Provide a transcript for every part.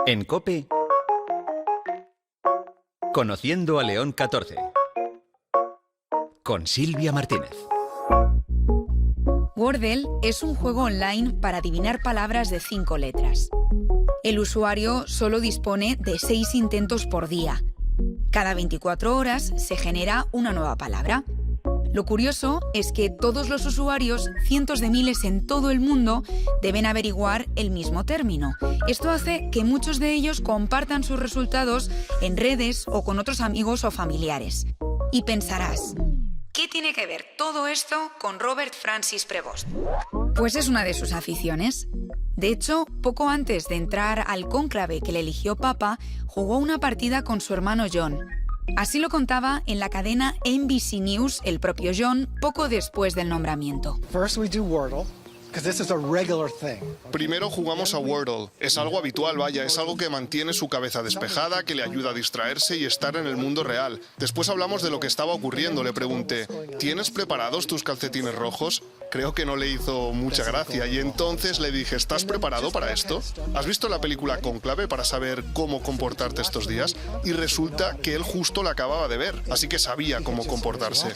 En COPE, Conociendo a León XIV, con Silvia Martínez. Wordle es un juego online para adivinar palabras de 5 letras. El usuario solo dispone de 6 intentos por día. Cada 24 horas se genera una nueva palabra. Lo curioso es que todos los usuarios, cientos de miles en todo el mundo, deben averiguar el mismo término. Esto hace que muchos de ellos compartan sus resultados en redes o con otros amigos o familiares. Y pensarás, ¿qué tiene que ver todo esto con Robert Francis Prevost? Pues es una de sus aficiones. De hecho, poco antes de entrar al cónclave que le eligió Papa, jugó una partida con su hermano John. Así lo contaba en la cadena NBC News el propio John poco después del nombramiento. Primero jugamos a Wordle. Es algo habitual, vaya, es algo que mantiene su cabeza despejada, que le ayuda a distraerse y estar en el mundo real. Después hablamos de lo que estaba ocurriendo. Le pregunté, ¿tienes preparados tus calcetines rojos? Creo que no le hizo mucha gracia y entonces le dije, ¿estás preparado para esto? ¿Has visto la película Cónclave para saber cómo comportarte estos días? Y resulta que él justo la acababa de ver, así que sabía cómo comportarse.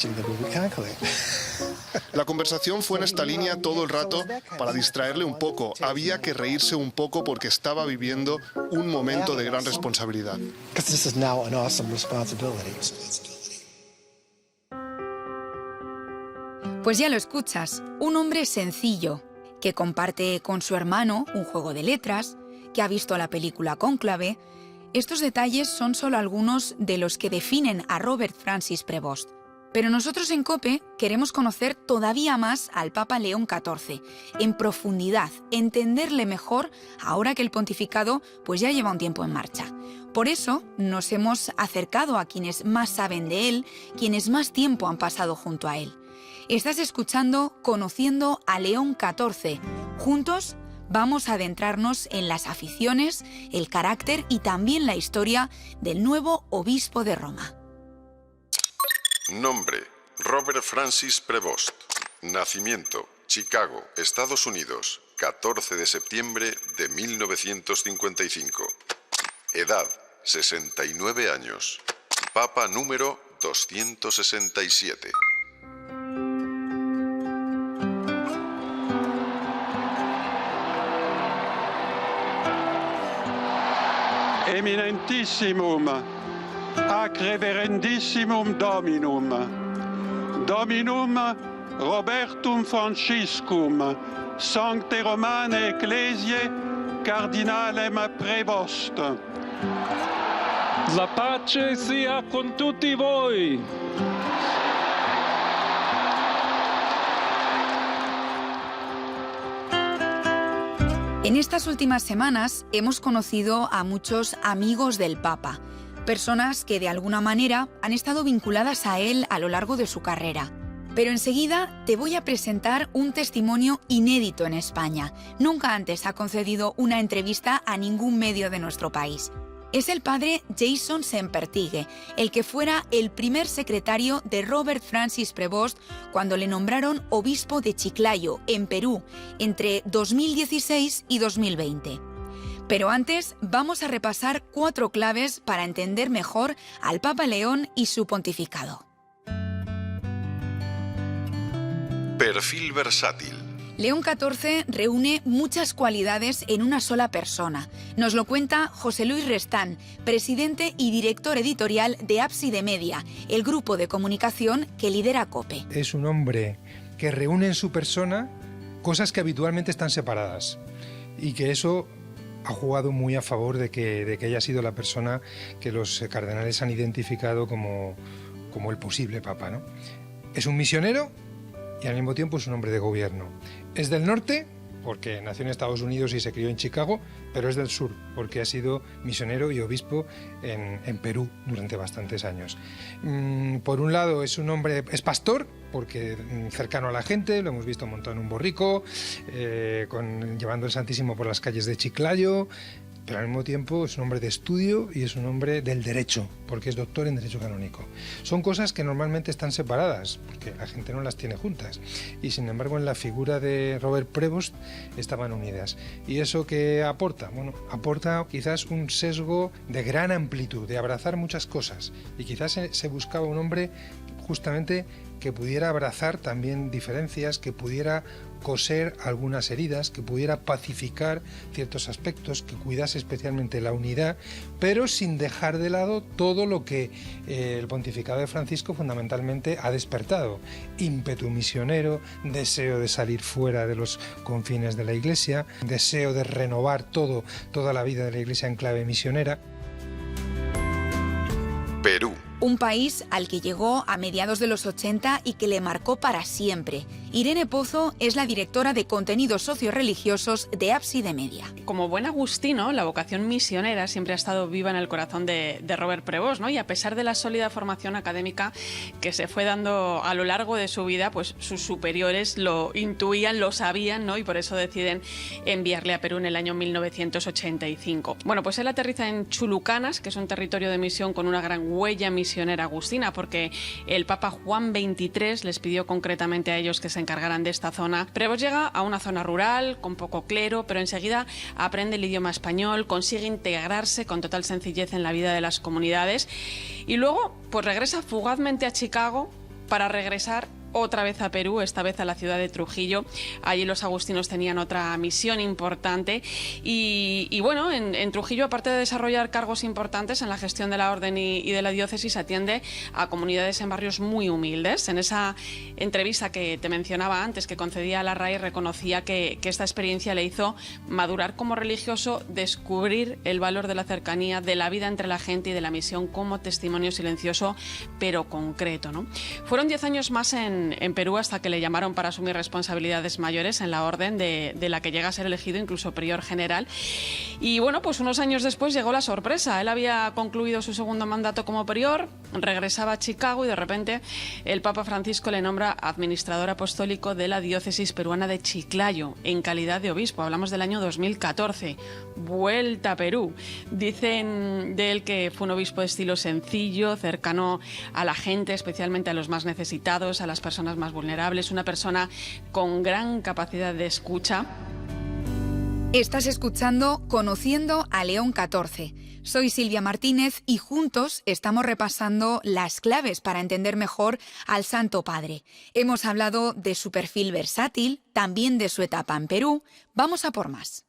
La conversación fue en esta línea todo el rato para distraerle un poco. Había que reírse un poco porque estaba viviendo un momento de gran responsabilidad. Pues ya lo escuchas, un hombre sencillo, que comparte con su hermano un juego de letras, que ha visto la película Cónclave. Estos detalles son solo algunos de los que definen a Robert Francis Prevost. Pero nosotros en COPE queremos conocer todavía más al Papa León XIV, en profundidad, entenderle mejor ahora que el pontificado pues ya lleva un tiempo en marcha. Por eso nos hemos acercado a quienes más saben de él, quienes más tiempo han pasado junto a él. Estás escuchando Conociendo a León XIV. Juntos vamos a adentrarnos en las aficiones, el carácter y también la historia del nuevo obispo de Roma. Nombre: Robert Francis Prevost. Nacimiento: Chicago, Estados Unidos, 14 de septiembre de 1955. Edad: 69 años. Papa número 267. Eminentissimum, ac reverendissimum Dominum, Dominum Robertum Franciscum, Sancte Romane Ecclesiae, Cardinalem Prevost. La pace sia con tutti voi. En estas últimas semanas hemos conocido a muchos amigos del Papa, personas que de alguna manera han estado vinculadas a él a lo largo de su carrera. Pero enseguida te voy a presentar un testimonio inédito en España. Nunca antes ha concedido una entrevista a ningún medio de nuestro país. Es el padre Jason Sempertigue, el que fuera el primer secretario de Robert Francis Prevost cuando le nombraron obispo de Chiclayo, en Perú, entre 2016 y 2020. Pero antes vamos a repasar 4 claves para entender mejor al Papa León y su pontificado. Perfil versátil. León XIV reúne muchas cualidades en una sola persona. Nos lo cuenta José Luis Restán, presidente y director editorial de Ábside Media, el grupo de comunicación que lidera COPE. Es un hombre que reúne en su persona cosas que habitualmente están separadas y que eso ha jugado muy a favor de que haya sido la persona que los cardenales han identificado como el posible papa, ¿no? Es un misionero y al mismo tiempo es un hombre de gobierno. Es del norte, porque nació en Estados Unidos y se crió en Chicago, pero es del sur, porque ha sido misionero y obispo en Perú durante bastantes años. Por un lado es un hombre, es pastor, porque cercano a la gente, lo hemos visto montado en un borrico, llevando el Santísimo por las calles de Chiclayo. pero al mismo tiempo es un hombre de estudio y es un hombre del derecho, porque es doctor en Derecho Canónico. Son cosas que normalmente están separadas, porque la gente no las tiene juntas, y sin embargo en la figura de Robert Prevost estaban unidas. ¿Y eso qué aporta? Bueno, aporta quizás un sesgo de gran amplitud, de abrazar muchas cosas, y quizás se buscaba un hombre justamente que pudiera abrazar también diferencias, que pudiera coser algunas heridas, que pudiera pacificar ciertos aspectos, que cuidase especialmente la unidad, pero sin dejar de lado todo lo que el pontificado de Francisco fundamentalmente ha despertado: ímpetu misionero, deseo de salir fuera de los confines de la Iglesia, deseo de renovar toda la vida de la Iglesia en clave misionera. Perú. Un país al que llegó a mediados de los 80 y que le marcó para siempre. Irene Pozo es la directora de contenidos socioreligiosos de Ábside Media. Como buen agustino, la vocación misionera siempre ha estado viva en el corazón de Robert Prevost, ¿no? Y a pesar de la sólida formación académica que se fue dando a lo largo de su vida, pues sus superiores lo intuían, lo sabían, ¿no? Y por eso deciden enviarle a Perú en el año 1985. Bueno, pues él aterriza en Chulucanas, que es un territorio de misión con una gran huella misionera agustina, porque el Papa Juan XXIII les pidió concretamente a ellos que se encargaran de esta zona. Prevost llega a una zona rural, con poco clero, pero enseguida aprende el idioma español, consigue integrarse con total sencillez en la vida de las comunidades y luego pues regresa fugazmente a Chicago para regresar otra vez a Perú, esta vez a la ciudad de Trujillo. Allí los agustinos tenían otra misión importante y bueno, en Trujillo, aparte de desarrollar cargos importantes en la gestión de la orden y de la diócesis, atiende a comunidades en barrios muy humildes. En esa entrevista que te mencionaba antes, que concedía a la RAI, reconocía que esta experiencia le hizo madurar como religioso, descubrir el valor de la cercanía, de la vida entre la gente y de la misión como testimonio silencioso pero concreto, ¿no? Fueron 10 años más en Perú hasta que le llamaron para asumir responsabilidades mayores en la orden, de la que llega a ser elegido incluso prior general. Y bueno, pues unos años después llegó la sorpresa. Él había concluido su segundo mandato como prior, regresaba a Chicago y de repente el Papa Francisco le nombra administrador apostólico de la diócesis peruana de Chiclayo en calidad de obispo. Hablamos del año 2014. Vuelta a Perú. Dicen de él que fue un obispo de estilo sencillo, cercano a la gente, especialmente a los más necesitados, a las personas más vulnerables, una persona con gran capacidad de escucha. Estás escuchando Conociendo a León XIV. Soy Silvia Martínez y juntos estamos repasando las claves para entender mejor al Santo Padre. Hemos hablado de su perfil versátil, también de su etapa en Perú. Vamos a por más.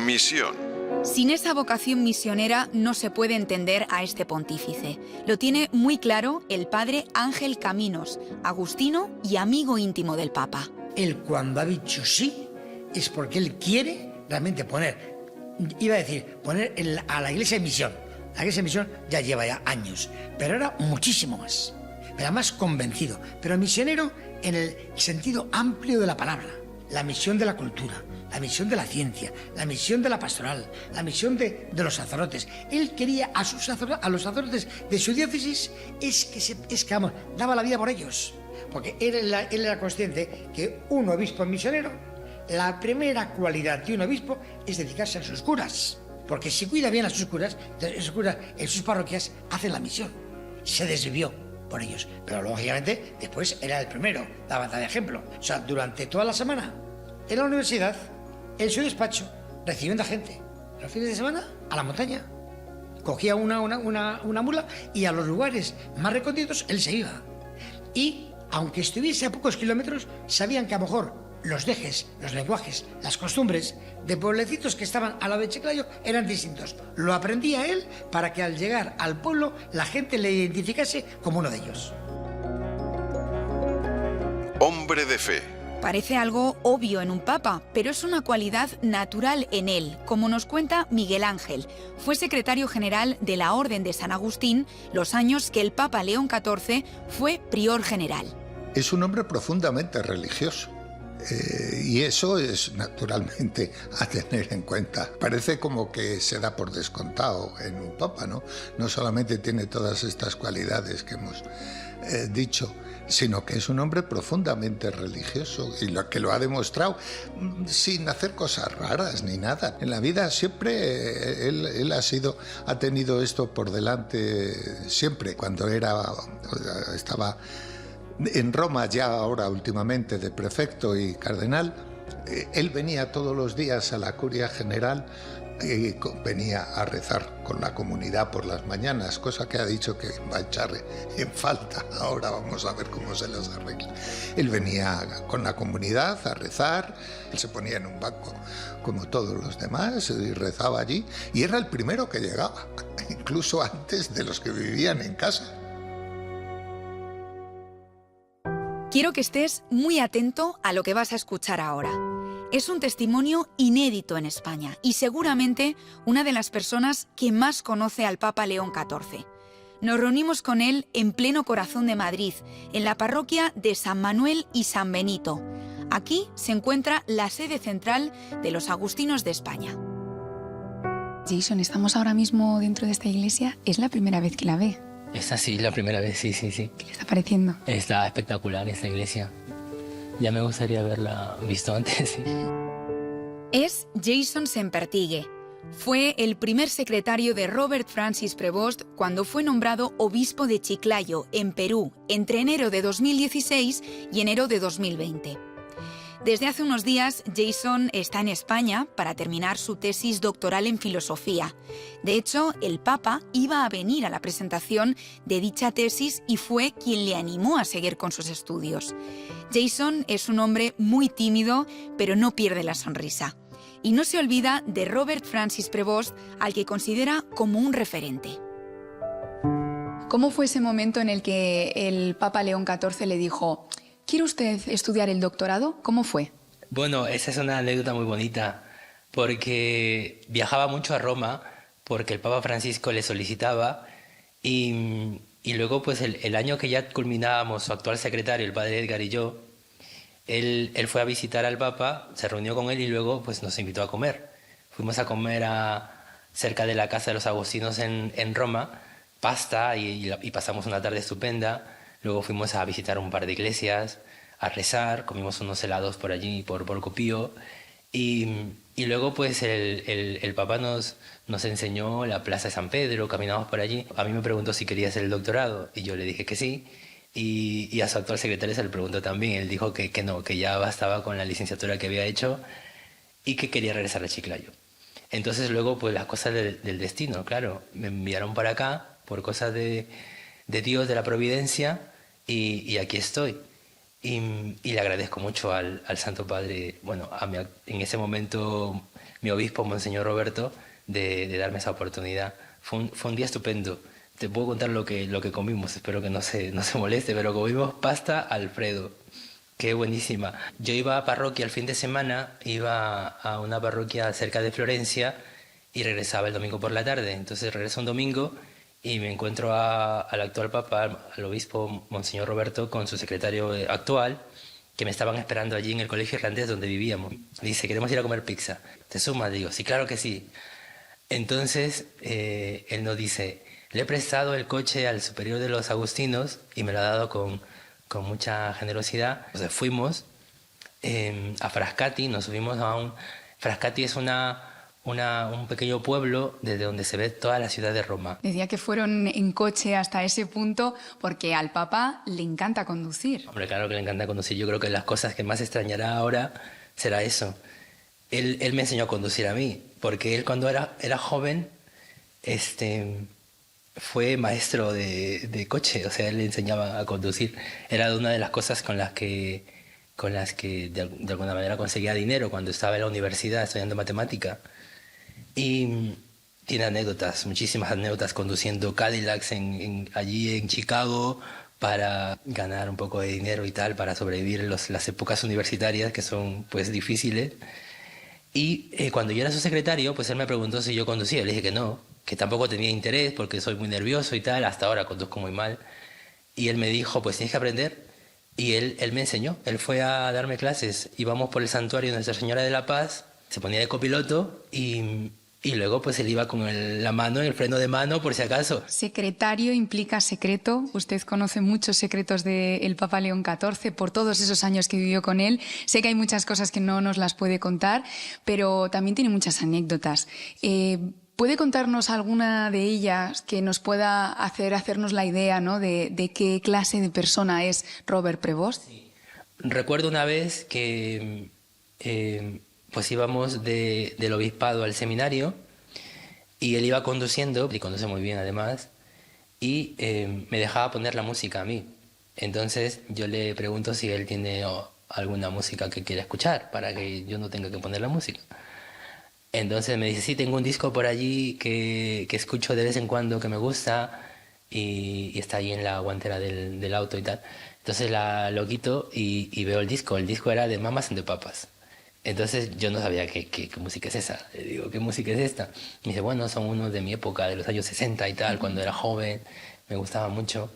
Misión. Sin esa vocación misionera no se puede entender a este pontífice. Lo tiene muy claro el padre Ángel Caminos, agustino y amigo íntimo del Papa. Él, cuando ha dicho sí, es porque él quiere realmente poner a la Iglesia en misión. La Iglesia en misión ya lleva años, pero ahora muchísimo más. Pero además convencido, pero misionero en el sentido amplio de la palabra. La misión de la cultura, la misión de la ciencia, la misión de la pastoral, la misión de los sacerdotes. Él quería a los sacerdotes de su diócesis, daba la vida por ellos. Porque él era consciente que un obispo misionero, la primera cualidad de un obispo es dedicarse a sus curas. Porque si cuida bien a sus curas en sus parroquias, hacen la misión. Se desvivió por ellos. Pero lógicamente después era el primero, daba de ejemplo. O sea, durante toda la semana, en la universidad, en su despacho, recibiendo a gente. Los fines de semana, a la montaña. Cogía una mula y a los lugares más recónditos él se iba. Y, aunque estuviese a pocos kilómetros, sabían que a lo mejor los dejes, los lenguajes, las costumbres de pueblecitos que estaban al lado de Chiclayo eran distintos. Lo aprendía él para que al llegar al pueblo la gente le identificase como uno de ellos. Hombre de fe. Parece algo obvio en un papa, pero es una cualidad natural en él, como nos cuenta Miguel Ángel. Fue secretario general de la Orden de San Agustín los años que el Papa León XIV fue prior general. Es un hombre profundamente religioso. Y eso es naturalmente a tener en cuenta. Parece como que se da por descontado en un papa, ¿no? No solamente tiene todas estas cualidades que hemos dicho, sino que es un hombre profundamente religioso y que lo ha demostrado sin hacer cosas raras ni nada. En la vida siempre él ha tenido esto por delante siempre. Cuando estaba en Roma, ya ahora últimamente de prefecto y cardenal, él venía todos los días a la curia general y venía a rezar con la comunidad por las mañanas, cosa que ha dicho que va a echar en falta. Ahora vamos a ver cómo se las arregla. Él venía con la comunidad a rezar, él se ponía en un banco como todos los demás y rezaba allí, y era el primero que llegaba, incluso antes de los que vivían en casa. Quiero que estés muy atento a lo que vas a escuchar ahora. Es un testimonio inédito en España y seguramente una de las personas que más conoce al Papa León XIV. Nos reunimos con él en pleno corazón de Madrid, en la parroquia de San Manuel y San Benito. Aquí se encuentra la sede central de los agustinos de España. Jason, estamos ahora mismo dentro de esta iglesia. ¿Es la primera vez que la ve? Esta sí, la primera vez, sí. ¿Qué le está pareciendo? Está espectacular esta iglesia. Ya me gustaría haberla visto antes. Sí. Es Jason Sempertigue. Fue el primer secretario de Robert Francis Prevost cuando fue nombrado obispo de Chiclayo, en Perú, entre enero de 2016 y enero de 2020. Desde hace unos días, Jason está en España para terminar su tesis doctoral en filosofía. De hecho, el Papa iba a venir a la presentación de dicha tesis y fue quien le animó a seguir con sus estudios. Jason es un hombre muy tímido, pero no pierde la sonrisa. Y no se olvida de Robert Francis Prevost, al que considera como un referente. ¿Cómo fue ese momento en el que el Papa León XIV le dijo: ¿quiere usted estudiar el doctorado? ¿Cómo fue? Bueno, esa es una anécdota muy bonita, porque viajaba mucho a Roma, porque el Papa Francisco le solicitaba, y luego pues el año que ya culminábamos, su actual secretario, el padre Edgar y yo, él fue a visitar al Papa, se reunió con él y luego pues nos invitó a comer. Fuimos a comer cerca de la casa de los agustinos en Roma, pasta, y pasamos una tarde estupenda. Luego fuimos a visitar un par de iglesias, a rezar, comimos unos helados por allí, por Copío, y luego pues el Papa nos enseñó la Plaza de San Pedro, caminamos por allí. A mí me preguntó si quería hacer el doctorado y yo le dije que sí, y a su actual secretario se le preguntó también. Él dijo que no, que ya bastaba con la licenciatura que había hecho y que quería regresar a Chiclayo. Entonces luego pues las cosas del destino, claro, me enviaron para acá por cosas de Dios, de la providencia, y aquí estoy. Y le agradezco mucho al Santo Padre, bueno, en ese momento mi obispo, Monseñor Roberto, de darme esa oportunidad. Fue un día estupendo. Te puedo contar lo que comimos, espero que no se moleste, pero comimos pasta Alfredo. Qué buenísima. Yo iba a parroquia el fin de semana, iba a una parroquia cerca de Florencia y regresaba el domingo por la tarde. Entonces regreso un domingo y me encuentro al actual Papa, al obispo Monseñor Roberto, con su secretario actual, que me estaban esperando allí en el colegio irlandés donde vivíamos. Dice: queremos ir a comer pizza. ¿Te sumas? Digo: sí, claro que sí. Entonces él nos dice: le he prestado el coche al superior de los agustinos y me lo ha dado con mucha generosidad. Entonces fuimos a Frascati, nos subimos Frascati es un pequeño pueblo desde donde se ve toda la ciudad de Roma. Decía que fueron en coche hasta ese punto porque al Papa le encanta conducir. Hombre, claro que le encanta conducir. Yo creo que las cosas que más extrañará ahora será eso. Él me enseñó a conducir a mí, porque él cuando era joven fue maestro de coche, o sea, él le enseñaba a conducir. Era una de las cosas con las que de alguna manera conseguía dinero cuando estaba en la universidad estudiando matemática. Y tiene anécdotas, muchísimas anécdotas, conduciendo Cadillacs allí en Chicago para ganar un poco de dinero y tal, para sobrevivir en las épocas universitarias que son pues difíciles. Y cuando yo era su secretario, pues él me preguntó si yo conducía. Le dije que no, que tampoco tenía interés porque soy muy nervioso y tal, hasta ahora conduzco muy mal. Y él me dijo: pues tienes que aprender. Y él me enseñó, él fue a darme clases. Íbamos por el santuario de Nuestra Señora de la Paz, se ponía de copiloto y Y luego pues él iba con la mano, el freno de mano, por si acaso. Secretario implica secreto. Usted conoce muchos secretos del Papa León XIV por todos esos años que vivió con él. Sé que hay muchas cosas que no nos las puede contar, pero también tiene muchas anécdotas. ¿Puede contarnos alguna de ellas que nos pueda hacernos la idea, ¿no?, de qué clase de persona es Robert Prevost? Sí. Recuerdo una vez que pues íbamos del obispado al seminario y él iba conduciendo, y conduce muy bien además, y me dejaba poner la música a mí. Entonces yo le pregunto si él tiene alguna música que quiera escuchar para que yo no tenga que poner la música. Entonces me dice, sí, tengo un disco por allí que escucho de vez en cuando que me gusta y está ahí en la guantera del auto y tal. Entonces lo quito y veo el disco. El disco era de Mamas and the Papas. Entonces yo no sabía qué música es esa. Le digo, ¿qué música es esta? Me dice, bueno, son unos de mi época, de los años 60 y tal, cuando era joven, me gustaba mucho.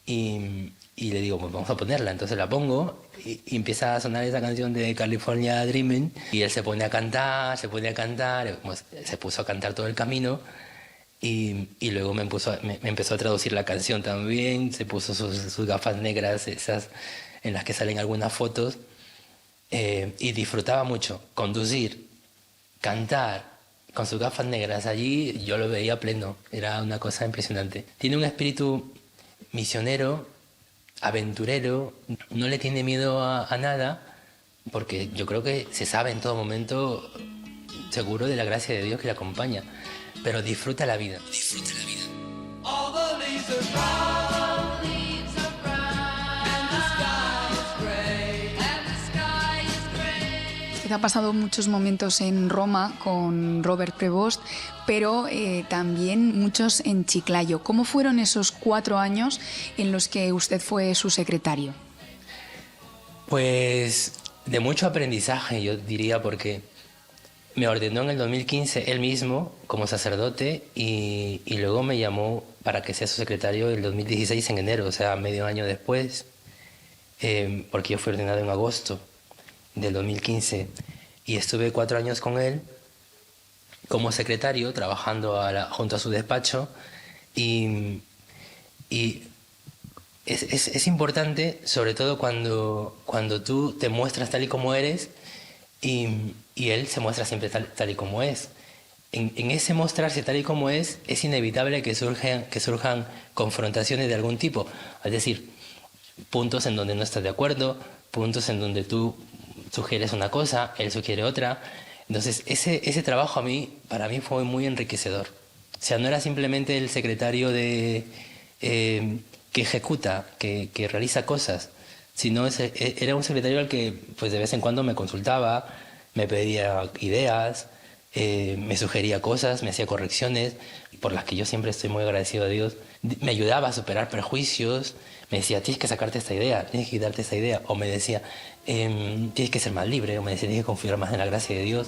Y le digo, pues vamos a ponerla. Entonces la pongo y empieza a sonar esa canción de California Dreaming y él se pone a cantar, pues, se puso a cantar todo el camino y luego me empezó a traducir la canción también, se puso sus gafas negras, esas en las que salen algunas fotos. Y disfrutaba mucho conducir, cantar con sus gafas negras allí. Yo lo veía pleno, era una cosa impresionante. Tiene un espíritu misionero, aventurero, no le tiene miedo a nada, porque yo creo que se sabe en todo momento seguro de la gracia de Dios que le acompaña, pero disfruta la vida. Disfruta la vida. Ha pasado muchos momentos en Roma con Robert Prevost, pero también muchos en Chiclayo. ¿Cómo fueron esos 4 años en los que usted fue su secretario? Pues de mucho aprendizaje, yo diría, porque me ordenó en el 2015 él mismo como sacerdote y luego me llamó para que sea su secretario el 2016 en enero, o sea, medio año después, porque yo fui ordenado en agosto del 2015 y estuve 4 años con él como secretario trabajando junto a su despacho y es importante, sobre todo cuando tú te muestras tal y como eres y él se muestra siempre tal y como es. En ese mostrarse tal y como es inevitable que surjan confrontaciones de algún tipo, es decir, puntos en donde no estás de acuerdo, puntos en donde tú sugieres una cosa, él sugiere otra. Entonces ese trabajo para mí fue muy enriquecedor. O sea, no era simplemente el secretario que ejecuta, que realiza cosas, sino era un secretario al que pues de vez en cuando me consultaba, me pedía ideas, me sugería cosas, me hacía correcciones, por las que yo siempre estoy muy agradecido a Dios. Me ayudaba a superar prejuicios, me decía, tienes que sacarte esta idea, tienes que quitarte esta idea, o me decía, tienes que ser más libre, o me decía, tienes que confiar más en la gracia de Dios.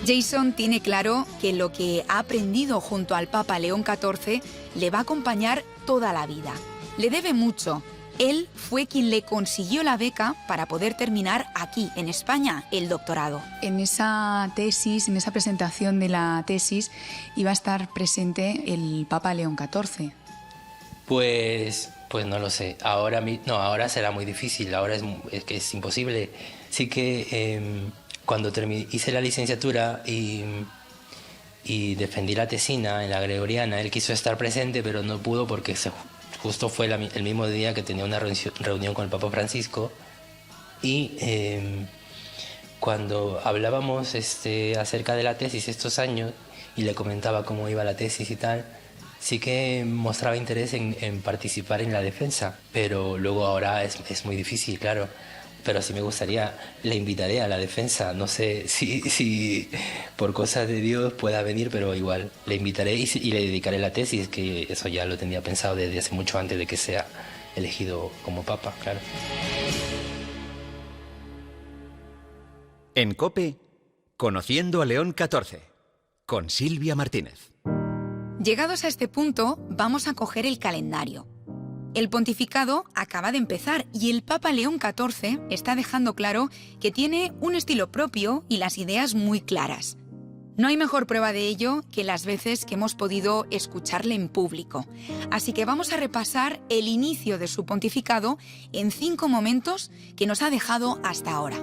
Jason tiene claro que lo que ha aprendido junto al Papa León XIV le va a acompañar toda la vida. Le debe mucho. Él fue quien le consiguió la beca para poder terminar aquí, en España, el doctorado. En esa tesis, en esa presentación de la tesis, iba a estar presente el Papa León XIV. Pues no lo sé. Ahora será muy difícil. Ahora es que es imposible. Sí que cuando hice la licenciatura y defendí la tesina en la Gregoriana, él quiso estar presente, pero no pudo porque justo fue el mismo día que tenía una reunión con el Papa Francisco. Y cuando hablábamos acerca de la tesis estos años y le comentaba cómo iba la tesis y tal, sí que mostraba interés en participar en la defensa, pero luego ahora es muy difícil, claro. Pero sí me gustaría, le invitaré a la defensa, no sé si por cosas de Dios pueda venir, pero igual le invitaré y le dedicaré la tesis, que eso ya lo tenía pensado desde hace mucho antes de que sea elegido como papa, claro. En COPE, Conociendo a León XIV, con Silvia Martínez. Llegados a este punto, vamos a coger el calendario. El pontificado acaba de empezar y el Papa León XIV está dejando claro que tiene un estilo propio y las ideas muy claras. No hay mejor prueba de ello que las veces que hemos podido escucharle en público. Así que vamos a repasar el inicio de su pontificado en 5 momentos que nos ha dejado hasta ahora.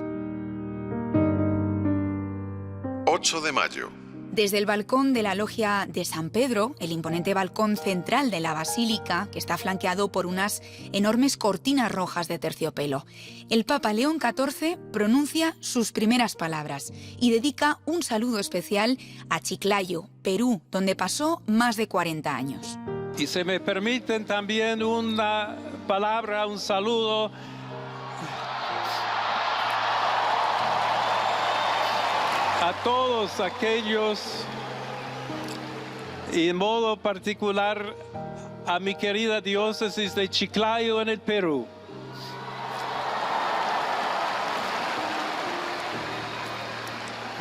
8 de mayo. Desde el balcón de la logia de San Pedro, el imponente balcón central de la basílica, que está flanqueado por unas enormes cortinas rojas de terciopelo, el Papa León XIV pronuncia sus primeras palabras y dedica un saludo especial a Chiclayo, Perú, donde pasó más de 40 años. Y se me permiten también una palabra, un saludo a todos aquellos, y en modo particular a mi querida diócesis de Chiclayo en el Perú.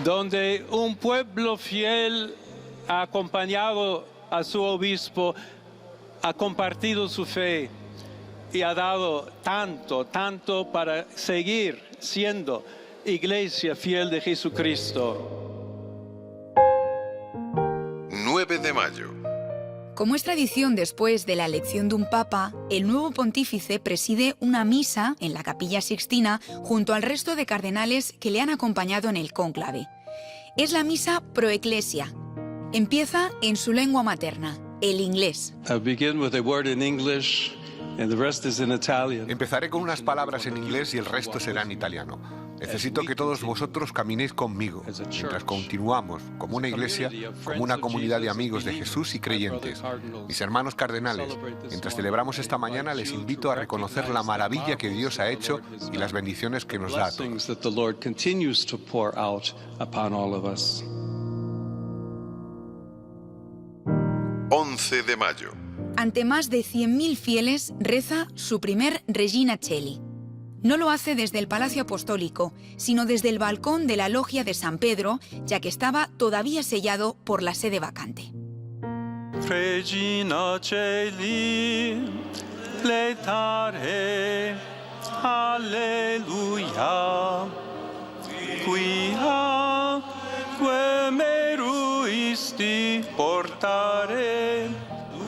Donde un pueblo fiel ha acompañado a su obispo, ha compartido su fe y ha dado tanto para seguir siendo Iglesia fiel de Jesucristo. 9 de mayo. Como es tradición después de la elección de un papa, el nuevo pontífice preside una misa en la Capilla Sixtina junto al resto de cardenales que le han acompañado en el cónclave. Es la misa pro ecclesia. Empieza en su lengua materna, el inglés. Empezaré con unas palabras en inglés y el resto será en italiano. Necesito que todos vosotros caminéis conmigo, mientras continuamos como una iglesia, como una comunidad de amigos de Jesús y creyentes. Mis hermanos cardenales, mientras celebramos esta mañana, les invito a reconocer la maravilla que Dios ha hecho y las bendiciones que nos da a todos. 11 de mayo. Ante más de 100.000 fieles reza su primer Regina Coeli. No lo hace desde el Palacio Apostólico, sino desde el balcón de la logia de San Pedro, ya que estaba todavía sellado por la sede vacante. Regina Coeli, letare, alleluia, quia que meruisti portare.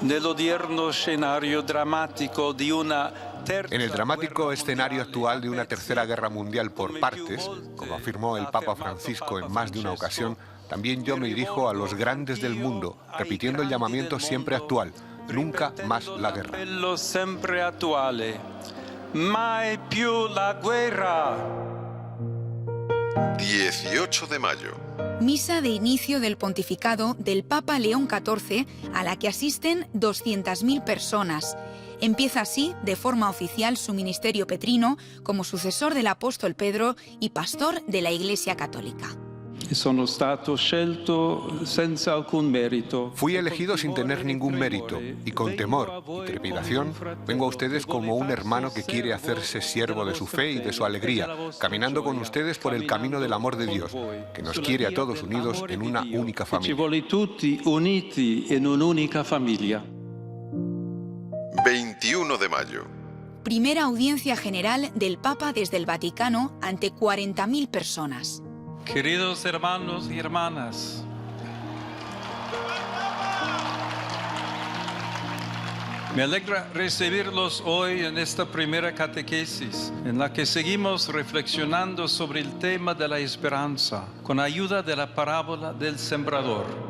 Nell'odierno scenario drammatico di una En el dramático escenario actual de una tercera guerra mundial por partes, como afirmó el Papa Francisco en más de una ocasión, también yo me dirijo a los grandes del mundo, repitiendo el llamamiento siempre actual: nunca más la guerra. Sempre attuale. Mai più la guerra. 18 de mayo. Misa de inicio del pontificado del Papa León XIV, a la que asisten 200.000 personas. Empieza así, de forma oficial, su ministerio petrino como sucesor del apóstol Pedro y pastor de la Iglesia Católica. Fui elegido sin tener ningún mérito y con temor y trepidación vengo a ustedes como un hermano que quiere hacerse siervo de su fe y de su alegría, caminando con ustedes por el camino del amor de Dios, que nos quiere a todos unidos en una única familia. 21 de mayo. Primera audiencia general del Papa desde el Vaticano ante 40.000 personas. Queridos hermanos y hermanas, me alegra recibirlos hoy en esta primera catequesis, en la que seguimos reflexionando sobre el tema de la esperanza, con ayuda de la parábola del sembrador.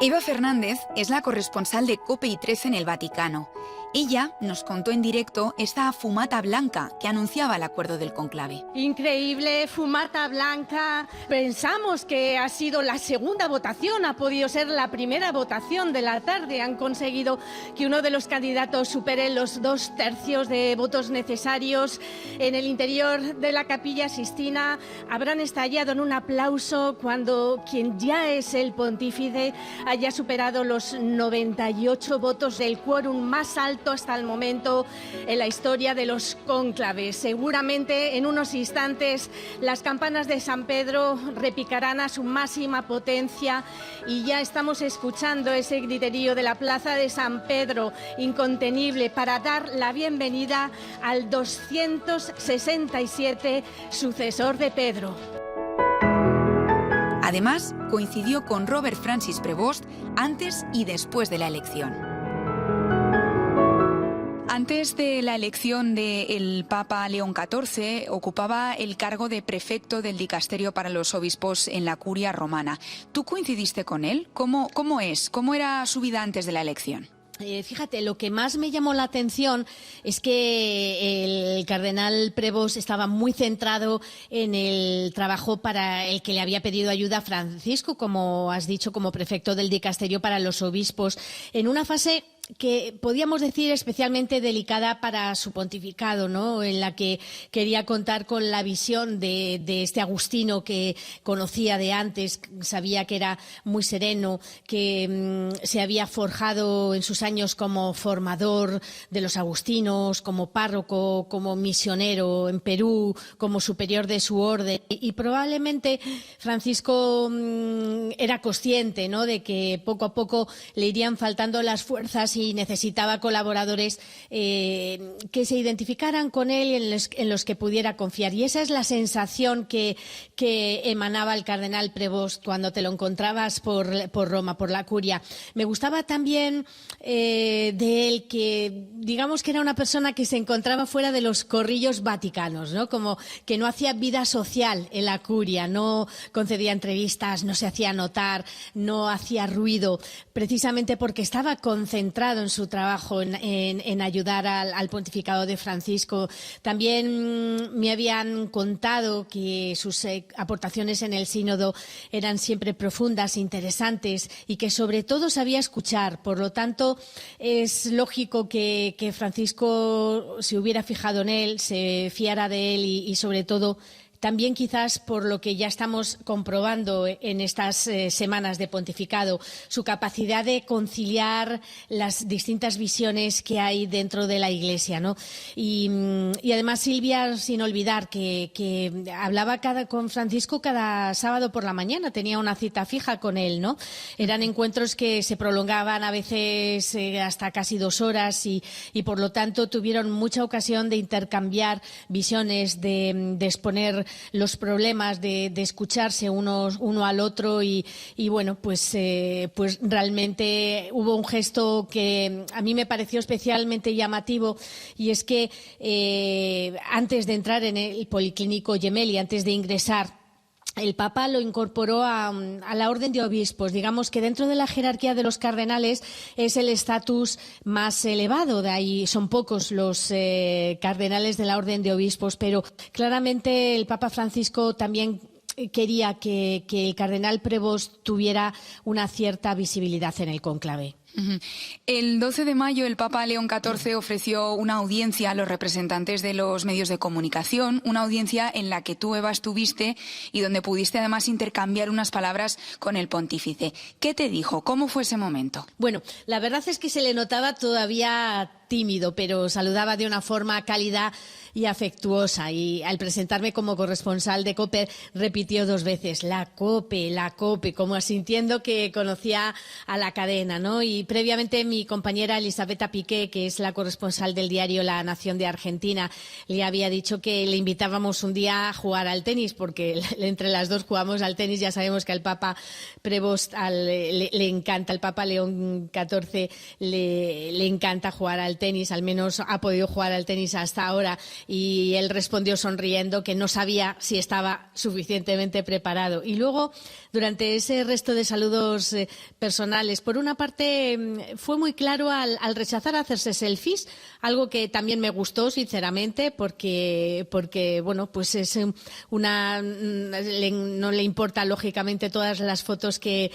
Eva Fernández es la corresponsal de COPE y 13 en el Vaticano. Ella nos contó en directo esta fumata blanca que anunciaba el acuerdo del conclave. Increíble, fumata blanca. Pensamos que ha sido la segunda votación, ha podido ser la primera votación de la tarde. Han conseguido que uno de los candidatos supere los 2/3 de votos necesarios. En el interior de la Capilla Sixtina habrán estallado en un aplauso cuando quien ya es el pontífice haya superado los 98 votos del quórum más alto hasta el momento en la historia de los cónclaves. Seguramente en unos instantes las campanas de San Pedro repicarán a su máxima potencia y ya estamos escuchando ese griterío de la plaza de San Pedro, incontenible, para dar la bienvenida al 267 sucesor de Pedro. Además, coincidió con Robert Francis Prevost antes y después de la elección. Antes de la elección del Papa León XIV, ocupaba el cargo de prefecto del dicasterio para los obispos en la Curia romana. ¿Tú coincidiste con él? ¿Cómo era su vida antes de la elección? Fíjate, lo que más me llamó la atención es que el cardenal Prevost estaba muy centrado en el trabajo para el que le había pedido ayuda a Francisco, como has dicho, como prefecto del dicasterio para los obispos, en una fase que podíamos decir especialmente delicada para su pontificado, ¿no? En la que quería contar con la visión de este agustino que conocía de antes, sabía que era muy sereno, que se había forjado en sus años como formador de los agustinos, como párroco, como misionero en Perú, como superior de su orden. Y probablemente Francisco era consciente, ¿no?, de que poco a poco le irían faltando las fuerzas y necesitaba colaboradores que se identificaran con él y en los que pudiera confiar. Y esa es la sensación que emanaba el cardenal Prevost cuando te lo encontrabas por Roma, por la Curia. Me gustaba también de él que, digamos que era una persona que se encontraba fuera de los corrillos vaticanos, ¿no? Como que no hacía vida social en la Curia, no concedía entrevistas, no se hacía notar, no hacía ruido, precisamente porque estaba concentrado en su trabajo en ayudar al pontificado de Francisco. También me habían contado que sus aportaciones en el sínodo eran siempre profundas, interesantes y que sobre todo sabía escuchar. Por lo tanto, es lógico que Francisco se hubiera fijado en él, se fiara de él y sobre todo también quizás por lo que ya estamos comprobando en estas semanas de pontificado, su capacidad de conciliar las distintas visiones que hay dentro de la Iglesia, ¿no? Y además Silvia, sin olvidar que hablaba con Francisco cada sábado por la mañana, tenía una cita fija con él, ¿no? Eran encuentros que se prolongaban a veces hasta casi 2 horas y por lo tanto tuvieron mucha ocasión de intercambiar visiones, de exponer los problemas, de escucharse uno al otro y bueno, pues realmente hubo un gesto que a mí me pareció especialmente llamativo y es que antes de entrar en el Policlínico Gemelli, antes de ingresar, el Papa lo incorporó a la Orden de Obispos. Digamos que dentro de la jerarquía de los cardenales es el estatus más elevado. De ahí son pocos los cardenales de la Orden de Obispos, pero claramente el Papa Francisco también quería que el cardenal Prevost tuviera una cierta visibilidad en el cónclave. El 12 de mayo el Papa León XIV ofreció una audiencia a los representantes de los medios de comunicación, una audiencia en la que tú, Eva, estuviste y donde pudiste además intercambiar unas palabras con el pontífice. ¿Qué te dijo? ¿Cómo fue ese momento? Bueno, la verdad es que se le notaba todavía tímido, pero saludaba de una forma cálida y afectuosa, y al presentarme como corresponsal de COPE repitió 2 veces la COPE, como asintiendo que conocía a la cadena, ¿no? Y previamente mi compañera Elisabetta Piqué, que es la corresponsal del diario La Nación de Argentina, le había dicho que le invitábamos un día a jugar al tenis, porque entre las dos jugamos al tenis. Ya sabemos que al Papa Prevost le encanta, al Papa León XIV le encanta jugar al tenis, al menos ha podido jugar al tenis hasta ahora, y él respondió sonriendo que no sabía si estaba suficientemente preparado. Y luego, durante ese resto de saludos personales, por una parte fue muy claro al rechazar hacerse selfies, algo que también me gustó sinceramente, porque bueno, pues es no le importa lógicamente todas las fotos que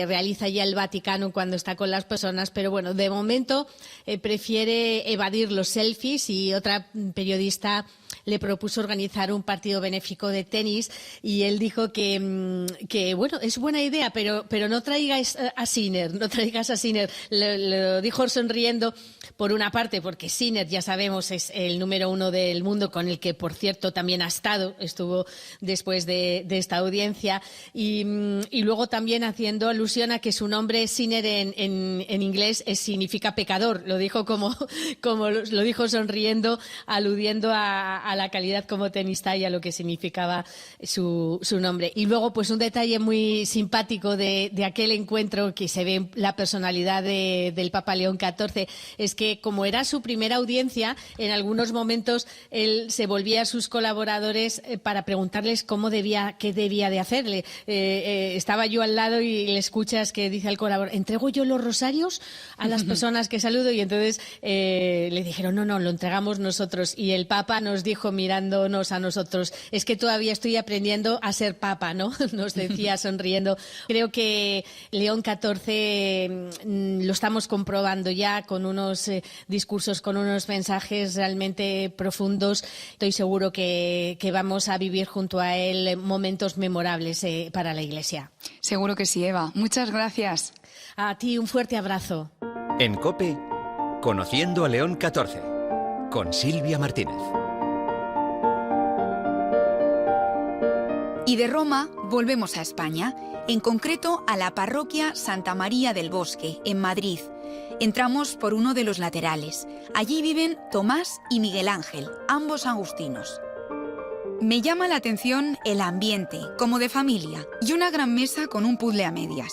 realiza ya el Vaticano cuando está con las personas, pero bueno, de momento prefiere evadir los selfies, y otra periodista le propuso organizar un partido benéfico de tenis y él dijo que bueno, es buena idea, pero no traigas a Sinner, no traigas a Sinner. Lo dijo sonriendo, por una parte, porque Sinner, ya sabemos, es el número 1 del mundo, con el que, por cierto, también estuvo después de esta audiencia, y luego también haciendo alusión a que su nombre Sinner en inglés significa pecador. Lo dijo como lo dijo sonriendo, aludiendo a la calidad como tenista y a lo que significaba su nombre. Y luego, pues un detalle muy simpático de aquel encuentro, que se ve la personalidad del Papa León XIV, es que como era su primera audiencia, en algunos momentos él se volvía a sus colaboradores para preguntarles qué debía de hacerle. Estaba yo al lado y le escuchas que dice al colaborador: ¿entrego yo los rosarios a las personas que saludo? Y entonces le dijeron: no, lo entregamos nosotros. Y el Papa nos dijo, mirándonos a nosotros: es que todavía estoy aprendiendo a ser Papa, ¿no? Nos decía sonriendo. Creo que León XIV lo estamos comprobando ya con unos discursos, con unos mensajes realmente profundos. Estoy seguro que vamos a vivir junto a él momentos memorables para la Iglesia. Seguro que sí, Eva. Muchas gracias. A ti un fuerte abrazo. En COPE, Conociendo a León XIV, con Silvia Martínez. Y de Roma volvemos a España, en concreto a la parroquia Santa María del Bosque, en Madrid. Entramos por uno de los laterales. Allí viven Tomás y Miguel Ángel, ambos agustinos. Me llama la atención el ambiente, como de familia, y una gran mesa con un puzzle a medias.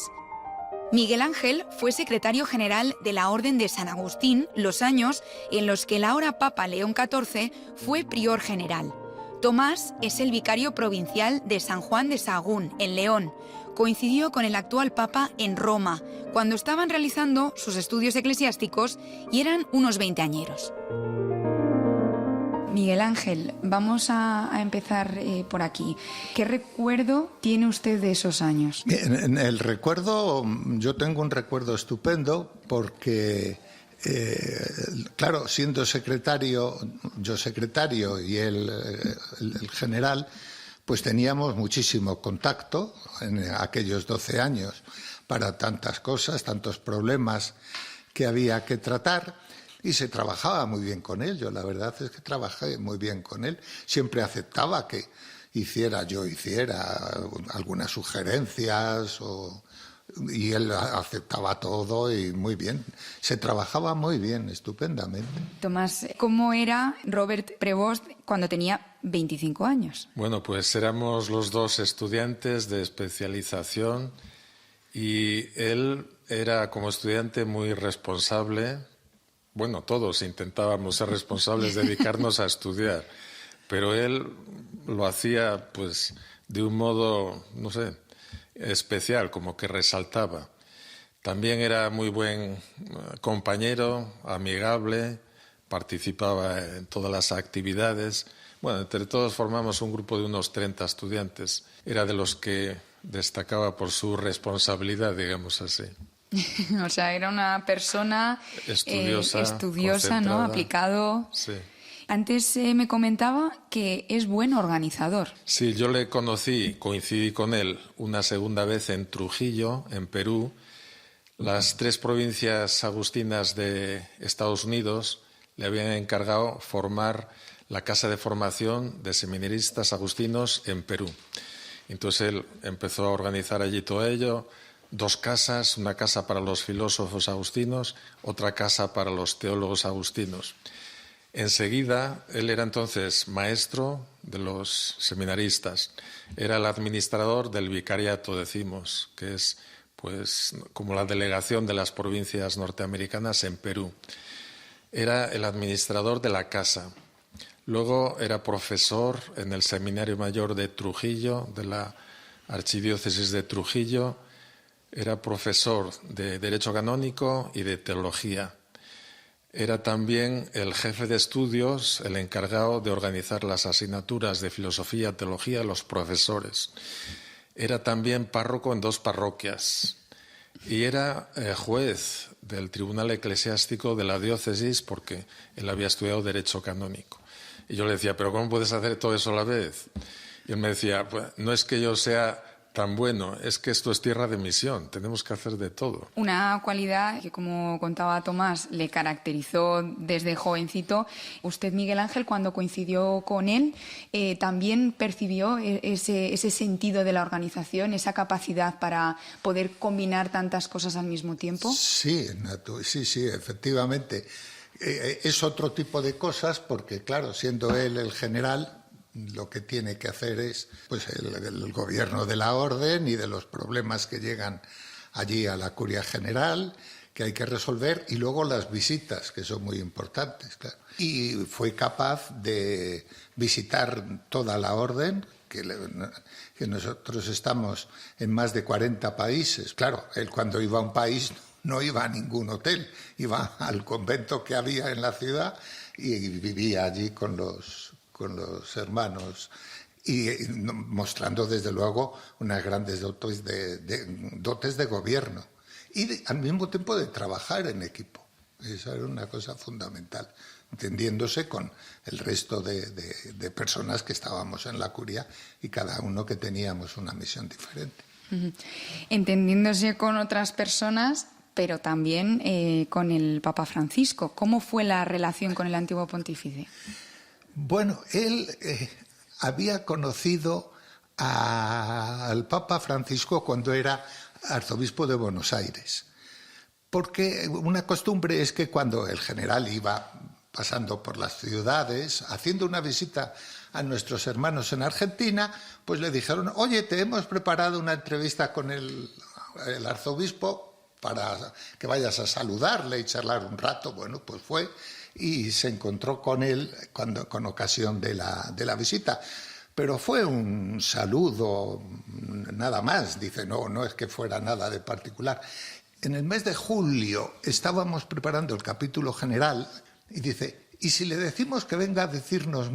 Miguel Ángel fue secretario general de la Orden de San Agustín los años en los que el ahora Papa León XIV fue prior general. Tomás es el vicario provincial de San Juan de Sahagún, en León. Coincidió con el actual Papa en Roma, cuando estaban realizando sus estudios eclesiásticos y eran unos 20añeros. Miguel Ángel, vamos a empezar por aquí. ¿Qué recuerdo tiene usted de esos años? Bien, el recuerdo, yo tengo un recuerdo estupendo porque, claro, siendo yo secretario y el general, pues teníamos muchísimo contacto en aquellos 12 años para tantas cosas, tantos problemas que había que tratar. Y se trabajaba muy bien con él. Yo la verdad es que trabajé muy bien con él. Siempre aceptaba que hiciera algunas sugerencias y él aceptaba todo y muy bien. Se trabajaba muy bien, estupendamente. Tomás, ¿cómo era Robert Prevost cuando tenía 25 años? Bueno, pues éramos los dos estudiantes de especialización y él era como estudiante muy responsable. Bueno, todos intentábamos ser responsables, dedicarnos a estudiar, pero él lo hacía pues de un modo, no sé, especial, como que resaltaba. También era muy buen compañero, amigable, participaba en todas las actividades. Bueno, entre todos formamos un grupo de unos 30 estudiantes. Era de los que destacaba por su responsabilidad, digamos así. O sea, era una persona estudiosa, ¿no? Aplicado. Sí. Antes me comentaba que es buen organizador. Sí, yo le coincidí con él una segunda vez en Trujillo, en Perú. Las 3 provincias agustinas de Estados Unidos le habían encargado formar la casa de formación de seminaristas agustinos en Perú. Entonces él empezó a organizar allí todo ello. 2 casas, una casa para los filósofos agustinos, otra casa para los teólogos agustinos. Enseguida, él era entonces maestro de los seminaristas, era el administrador del vicariato, decimos, que es pues como la delegación de las provincias norteamericanas en Perú. Era el administrador de la casa. Luego era profesor en el Seminario Mayor de Trujillo, de la Archidiócesis de Trujillo. Era profesor de Derecho Canónico y de Teología. Era también el jefe de estudios, el encargado de organizar las asignaturas de Filosofía y Teología a los profesores. Era también párroco en 2 parroquias y era juez del Tribunal Eclesiástico de la diócesis porque él había estudiado Derecho Canónico. Y yo le decía, ¿pero cómo puedes hacer todo eso a la vez? Y él me decía, pues no es que yo sea tan bueno, es que esto es tierra de misión, tenemos que hacer de todo. Una cualidad que, como contaba Tomás, le caracterizó desde jovencito. Usted, Miguel Ángel, cuando coincidió con él, también percibió ese sentido de la organización, esa capacidad para poder combinar tantas cosas al mismo tiempo. Sí, sí, efectivamente. Es otro tipo de cosas porque, claro, siendo él el general, lo que tiene que hacer es pues el gobierno de la orden y de los problemas que llegan allí a la curia general, que hay que resolver, y luego las visitas, que son muy importantes, claro. Y fue capaz de visitar toda la orden, que nosotros estamos en más de 40 países. Claro, él cuando iba a un país no iba a ningún hotel, iba al convento que había en la ciudad y vivía allí con los hermanos, y mostrando desde luego unas grandes dotes de gobierno y al mismo tiempo de trabajar en equipo. Esa era una cosa fundamental, entendiéndose con el resto de personas que estábamos en la curia y cada uno que teníamos una misión diferente. Entendiéndose con otras personas, pero también con el Papa Francisco. ¿Cómo fue la relación con el antiguo pontífice? Bueno, él había conocido al Papa Francisco cuando era arzobispo de Buenos Aires, porque una costumbre es que cuando el general iba pasando por las ciudades, haciendo una visita a nuestros hermanos en Argentina, pues le dijeron, oye, te hemos preparado una entrevista con el arzobispo para que vayas a saludarle y charlar un rato. Bueno, pues fue y se encontró con él con ocasión de la visita. Pero fue un saludo, nada más. Dice, no es que fuera nada de particular. En el mes de julio estábamos preparando el capítulo general y dice, ¿y si le decimos que venga a decirnos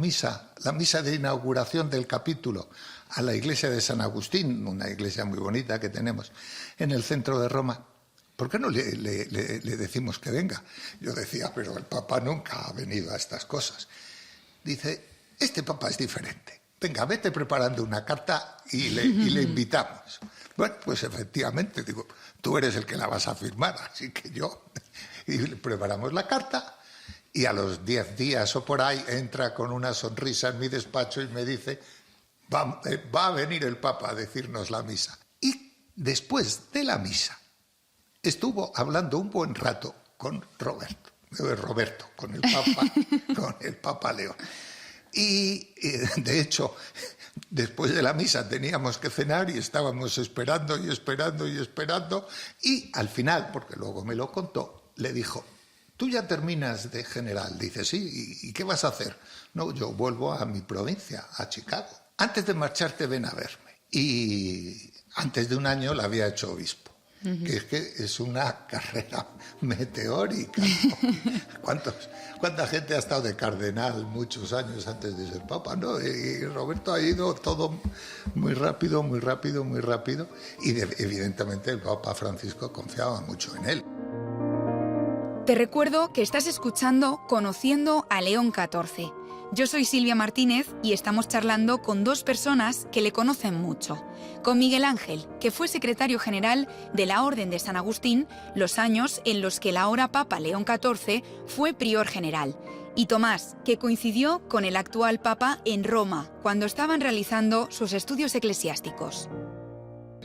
la misa de inauguración del capítulo a la iglesia de San Agustín, una iglesia muy bonita que tenemos en el centro de Roma? ¿Por qué no le decimos que venga? Yo decía, pero el Papa nunca ha venido a estas cosas. Dice, este Papa es diferente. Venga, vete preparando una carta y le invitamos. Bueno, pues efectivamente, digo, tú eres el que la vas a firmar, así que yo. Y le preparamos la carta y a los 10 días o por ahí entra con una sonrisa en mi despacho y me dice, va a venir el Papa a decirnos la misa. Y después de la misa, estuvo hablando un buen rato con Roberto, con el Papa León. Y de hecho, después de la misa teníamos que cenar y estábamos esperando y al final, porque luego me lo contó, le dijo, ¿tú ya terminas de general? Dice, sí, ¿y qué vas a hacer? No, yo vuelvo a mi provincia, a Chicago. Antes de marcharte ven a verme. Y antes de un año la había hecho obispo. Que es una carrera meteórica, ¿no? ¿Cuánta gente ha estado de cardenal muchos años antes de ser papa, ¿no? Y Roberto ha ido todo muy rápido, y evidentemente el Papa Francisco confiaba mucho en él. Te recuerdo que estás escuchando Conociendo a León XIV. Yo soy Silvia Martínez y estamos charlando con dos personas que le conocen mucho. Con Miguel Ángel, que fue secretario general de la Orden de San Agustín los años en los que el ahora Papa León XIV fue prior general. Y Tomás, que coincidió con el actual Papa en Roma, cuando estaban realizando sus estudios eclesiásticos.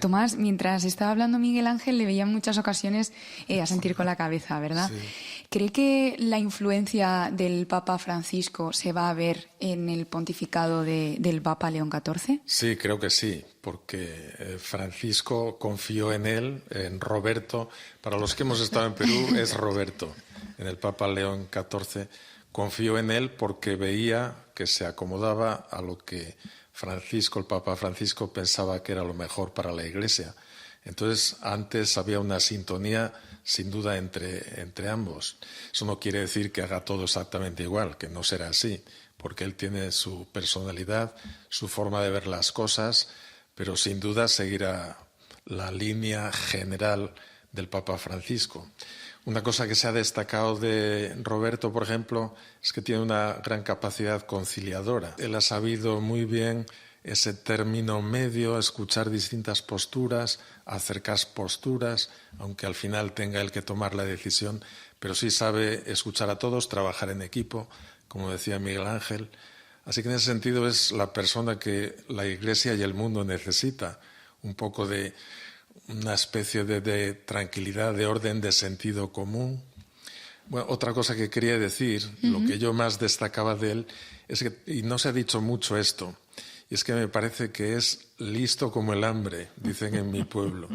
Tomás, mientras estaba hablando Miguel Ángel, le veía en muchas ocasiones asentir con la cabeza, ¿verdad? Sí. ¿Cree que la influencia del Papa Francisco se va a ver en el pontificado del Papa León XIV? Sí, creo que sí, porque Francisco confió en él, en Roberto. Para los que hemos estado en Perú es Roberto, en el Papa León XIV. Confió en él porque veía que se acomodaba a lo que Francisco, el Papa Francisco, pensaba que era lo mejor para la Iglesia. Entonces, antes había una sintonía, sin duda, entre ambos. Eso no quiere decir que haga todo exactamente igual, que no será así, porque él tiene su personalidad, su forma de ver las cosas, pero sin duda seguirá la línea general del Papa Francisco. Una cosa que se ha destacado de Roberto, por ejemplo, es que tiene una gran capacidad conciliadora. Él ha sabido muy bien ese término medio, escuchar distintas posturas, acercar posturas, aunque al final tenga él que tomar la decisión, pero sí sabe escuchar a todos, trabajar en equipo, como decía Miguel Ángel. Así que en ese sentido es la persona que la Iglesia y el mundo necesita, un poco de una especie de tranquilidad, de orden, de sentido común. Bueno, otra cosa que quería decir, lo que yo más destacaba de él, es que, y no se ha dicho mucho esto, y es que me parece que es listo como el hambre, dicen en mi pueblo.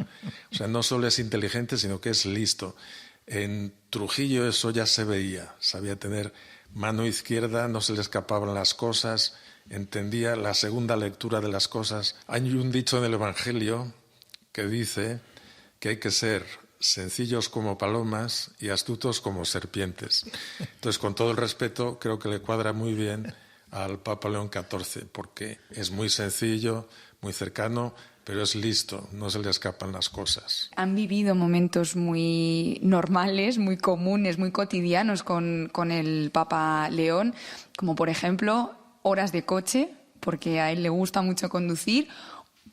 O sea, no solo es inteligente, sino que es listo. En Trujillo eso ya se veía, sabía tener mano izquierda, no se le escapaban las cosas, entendía la segunda lectura de las cosas. Hay un dicho en el Evangelio que dice que hay que ser sencillos como palomas y astutos como serpientes. Entonces, con todo el respeto, creo que le cuadra muy bien al Papa León XIV, porque es muy sencillo, muy cercano, pero es listo, no se le escapan las cosas. Han vivido momentos muy normales, muy comunes, muy cotidianos con el Papa León, como por ejemplo horas de coche, porque a él le gusta mucho conducir,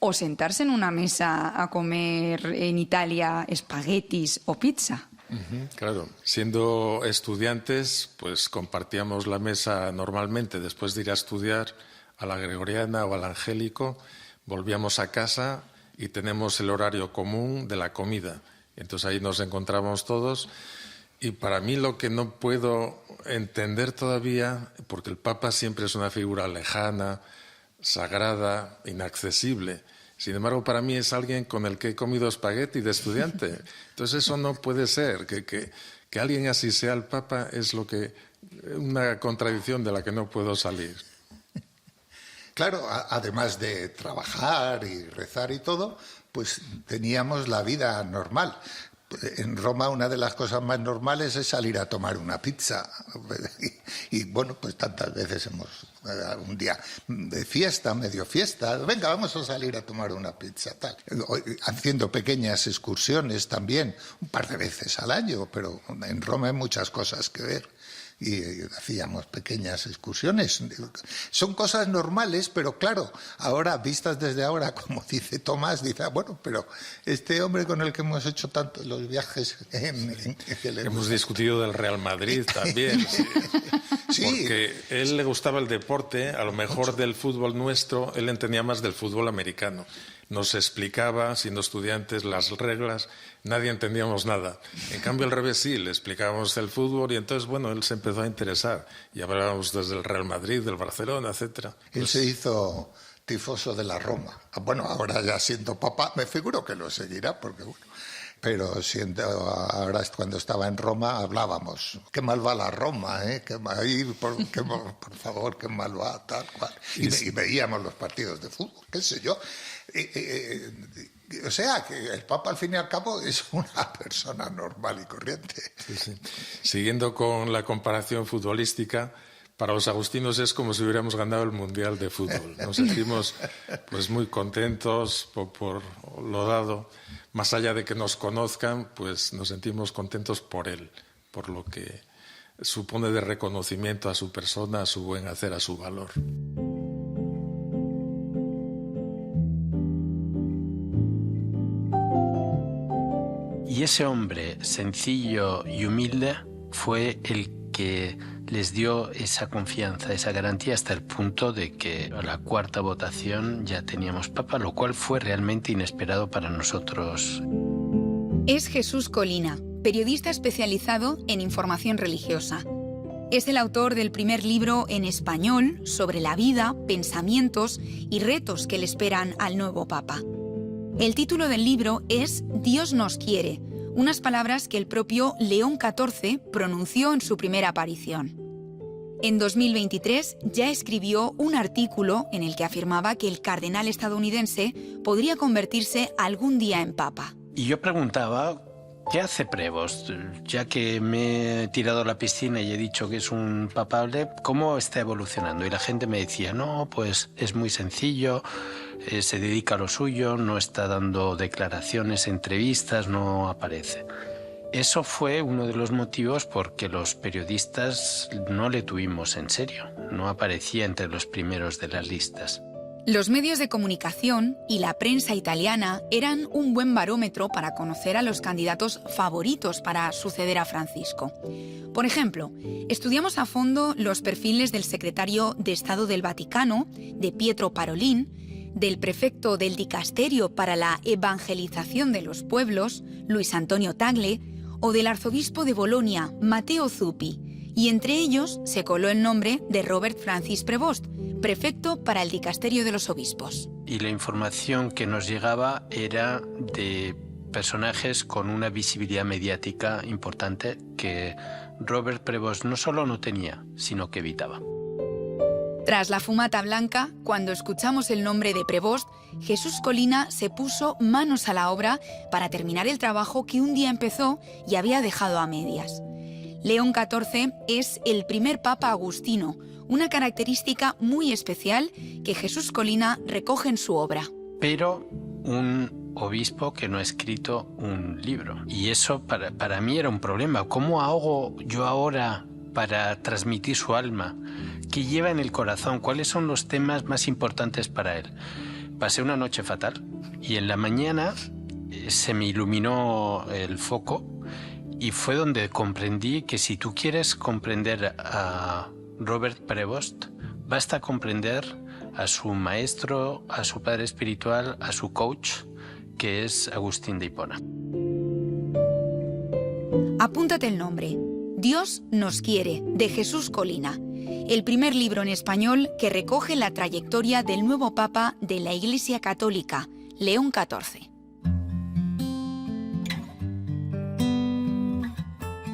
o sentarse en una mesa a comer en Italia espaguetis o pizza. Claro, siendo estudiantes, pues compartíamos la mesa normalmente. Después de ir a estudiar a la Gregoriana o al Angélico, volvíamos a casa y tenemos el horario común de la comida. Entonces ahí nos encontramos todos. Y para mí lo que no puedo entender todavía, porque el Papa siempre es una figura lejana, sagrada, inaccesible. Sin embargo, para mí es alguien con el que he comido espagueti de estudiante. Entonces eso no puede ser. Que alguien así sea el Papa es una contradicción de la que no puedo salir. Claro, además de trabajar y rezar y todo, pues teníamos la vida normal. En Roma una de las cosas más normales es salir a tomar una pizza. Y bueno, pues tantas veces hemos, un día de fiesta, medio fiesta, venga, vamos a salir a tomar una pizza, tal. Haciendo pequeñas excursiones también, un par de veces al año, pero en Roma hay muchas cosas que ver. Y hacíamos pequeñas excursiones. Son cosas normales, pero claro, ahora, vistas desde ahora, como dice Tomás, dice, bueno, pero este hombre con el que hemos hecho tantos los viajes... Hemos discutido del Real Madrid también. Sí. Porque a él le gustaba el deporte, a lo mejor del fútbol nuestro, él entendía más del fútbol americano. Nos explicaba, siendo estudiantes, las reglas, nadie entendíamos nada. En cambio, al revés sí, le explicábamos el fútbol y entonces, bueno, él se empezó a interesar. Y hablábamos desde el Real Madrid, del Barcelona, etcétera. Él se hizo tifoso de la Roma. Bueno, ahora ya siendo papá, me figuro que lo seguirá, porque bueno... Pero ahora cuando estaba en Roma hablábamos, qué mal va la Roma, por favor, qué mal va, tal cual. Y veíamos los partidos de fútbol, qué sé yo. O sea, que el Papa al fin y al cabo es una persona normal y corriente. Sí. Siguiendo con la comparación futbolística, para los agustinos es como si hubiéramos ganado el Mundial de Fútbol. Nos sentimos pues muy contentos por lo dado. Más allá de que nos conozcan, pues nos sentimos contentos por él, por lo que supone de reconocimiento a su persona, a su buen hacer, a su valor. Y ese hombre sencillo y humilde fue el que les dio esa confianza, esa garantía, hasta el punto de que a la cuarta votación ya teníamos papa, lo cual fue realmente inesperado para nosotros. Es Jesús Colina, periodista especializado en información religiosa. Es el autor del primer libro en español sobre la vida, pensamientos y retos que le esperan al nuevo papa. El título del libro es Dios nos quiere, unas palabras que el propio León XIV pronunció en su primera aparición. En 2023 ya escribió un artículo en el que afirmaba que el cardenal estadounidense podría convertirse algún día en papa. Y yo preguntaba, ¿qué hace Prevost? Ya que me he tirado a la piscina y he dicho que es un papable, ¿cómo está evolucionando? Y la gente me decía, no, pues es muy sencillo, se dedica a lo suyo, no está dando declaraciones, entrevistas, no aparece. eso fue uno de los motivos por que los periodistas no le tuvimos en serio. No aparecía entre los primeros de las listas. Los medios de comunicación y la prensa italiana eran un buen barómetro para conocer a los candidatos favoritos para suceder a Francisco. Por ejemplo, estudiamos a fondo los perfiles del secretario de Estado del Vaticano, de Pietro Parolin, del prefecto del Dicasterio para la Evangelización de los Pueblos, Luis Antonio Tagle, o del arzobispo de Bolonia, Matteo Zuppi, y entre ellos se coló el nombre de Robert Francis Prevost, prefecto para el Dicasterio de los Obispos. Y la información que nos llegaba era de personajes con una visibilidad mediática importante que Robert Prevost no solo no tenía, sino que evitaba. Tras la fumata blanca, cuando escuchamos el nombre de Prevost, Jesús Colina se puso manos a la obra para terminar el trabajo que un día empezó y había dejado a medias. León XIV es el primer papa agustino, una característica muy especial que Jesús Colina recoge en su obra. Pero un obispo que no ha escrito un libro. Y eso para mí era un problema. ¿Cómo hago yo ahora para transmitir su alma? ¿Qué lleva en el corazón? ¿Cuáles son los temas más importantes para él? Pasé una noche fatal y en la mañana se me iluminó el foco y fue donde comprendí que si tú quieres comprender a Robert Prevost, basta comprender a su maestro, a su padre espiritual, a su coach, que es Agustín de Hipona. Apúntate el nombre. Dios nos quiere, de Jesús Colina. El primer libro en español que recoge la trayectoria del nuevo Papa de la Iglesia Católica, León XIV.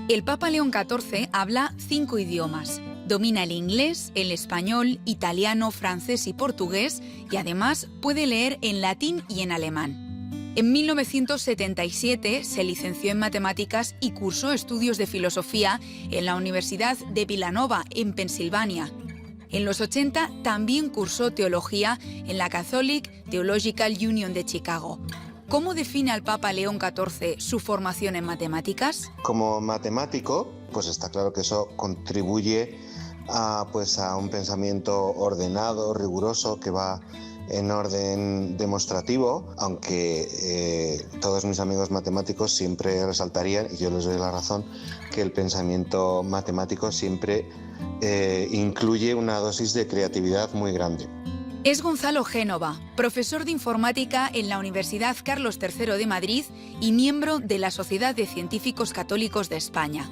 El Papa León XIV habla 5 idiomas. Domina el inglés, el español, italiano, francés y portugués y además puede leer en latín y en alemán. En 1977 se licenció en matemáticas y cursó estudios de filosofía en la Universidad de Villanova, en Pensilvania. En los 80 también cursó teología en la Catholic Theological Union de Chicago. ¿Cómo define al Papa León XIV su formación en matemáticas? Como matemático, pues está claro que eso contribuye a un pensamiento ordenado, riguroso, que va en orden demostrativo, aunque todos mis amigos matemáticos siempre resaltarían, y yo les doy la razón, que el pensamiento matemático siempre incluye una dosis de creatividad muy grande. Es Gonzalo Génova, profesor de informática en la Universidad Carlos III de Madrid y miembro de la Sociedad de Científicos Católicos de España.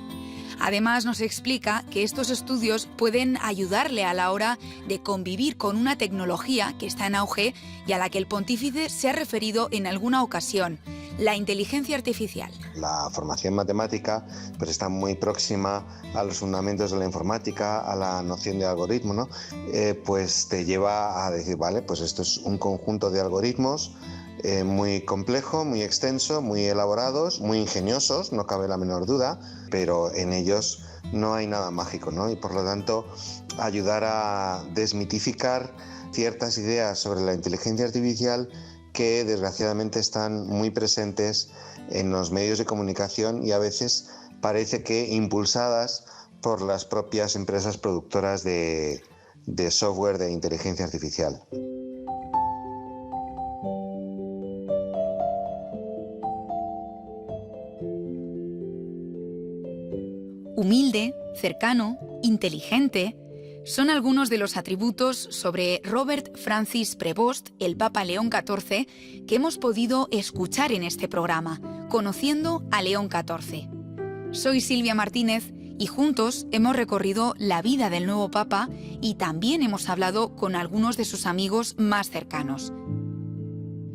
Además, nos explica que estos estudios pueden ayudarle a la hora de convivir con una tecnología que está en auge y a la que el pontífice se ha referido en alguna ocasión, la inteligencia artificial. La formación matemática pues está muy próxima a los fundamentos de la informática, a la noción de algoritmo, ¿no? Pues te lleva a decir, vale, pues esto es un conjunto de algoritmos muy complejo, muy extenso, muy elaborados, muy ingeniosos, no cabe la menor duda, pero en ellos no hay nada mágico, ¿no? Y por lo tanto, ayudar a desmitificar ciertas ideas sobre la inteligencia artificial que desgraciadamente están muy presentes en los medios de comunicación y a veces parece que impulsadas por las propias empresas productoras de software de inteligencia artificial. Humilde, cercano, inteligente, son algunos de los atributos sobre Robert Francis Prevost, el Papa León XIV, que hemos podido escuchar en este programa, Conociendo a León XIV. Soy Silvia Martínez y juntos hemos recorrido la vida del nuevo Papa y también hemos hablado con algunos de sus amigos más cercanos.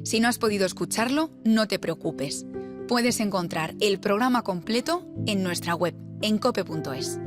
Si no has podido escucharlo, no te preocupes. Puedes encontrar el programa completo en nuestra web, en cope.es.